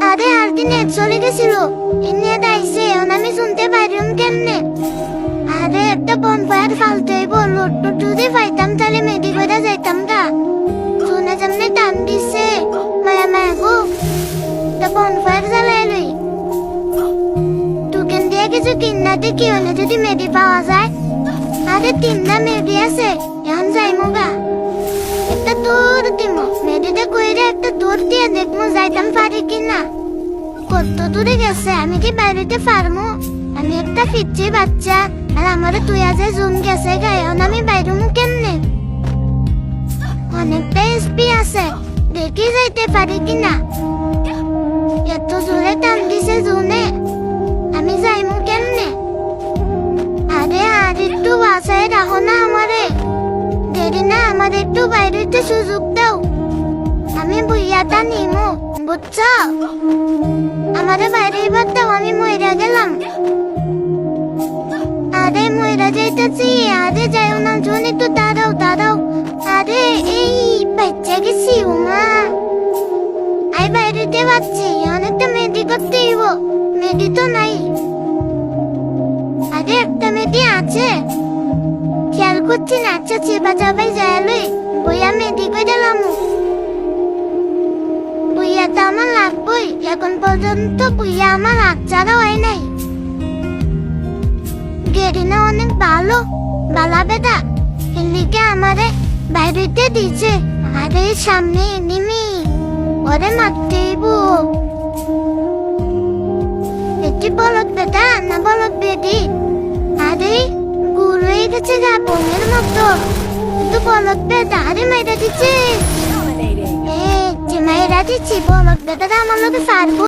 আরে আর কি নেট চলে গেছিল এমনি দাইছে আমি শুনতে পারিম কেমনে আরে একটা বনফায়ার ফালতেই বললো যদি পাইতাম তাহলে মেডি করে যাইতাম গা শুনে যেমনি টান দিছে মায়া মায়া গো একটা বনফায়ার জ্বালাই লই টোকেন দিয়ে কিছু কিনাতে কি হলে যদি মেডি পাওয়া যায় আরে 3টা মেডি আছে এখন যাইমু গা একটা দৌড় দিব মেডিতে কইরে একটা দৌড় দিয়ে দেখবো যাইতাম পারি কিনা কত দূরে গেছে আমি কি বাইরেতে পারমু আমি একটা পিচ্ছি বাচ্চা আর আমার তুই আজ জুম গেছে গায়ন আমি বাইরমু কেমনে অনেকটা এসপি আছে দেখি যাইতে পারি কিনা এত জোরে টান দিছে জুনে আমি যাইমু কেমনে আরে আর একটু বাসায় রাখো না আমারে দেরি না আমার একটু বাইরেতে সুযোগ দাও আমি বুইয়াটা নিমু বুঝছো আমারে বাইরে এবার দাও আমি মইরা গেলাম আরে মইরা যাইতেছি আরে যাইও না জোন একটু দাঁড়াও দাঁড়াও আরে এই বাচ্চা গেছি উমা আই বাইরেতে পাচ্ছি অনেকটা মেডি করতে হইব মেডি তো নাই আরে একটা মেডি আছে খেয়াল করছি না আচ্ছা চেপা চাপাই যায় লই বইয়া মেডি করে দিলাম বুইয়া তো আমার লাগবই এখন পর্যন্ত বুইয়া আমার আচ্ছারা হয় নাই গেরিনা অনেক ভালো বালা বেদা এলিকে আমারে বাইরেতে দিছে আরে সামনে এনিমি ওরে মারতেইব এটি বলদ বেদা না বলদ বেদি আরে গুরু হয়ে গেছে গা বোনের মতো কিন্তু বলদ বেদা আরে মাইরা দিচ্ছে মায়েরা দিচ্ছি বলদ বেদাটা আমার লোকে পারবো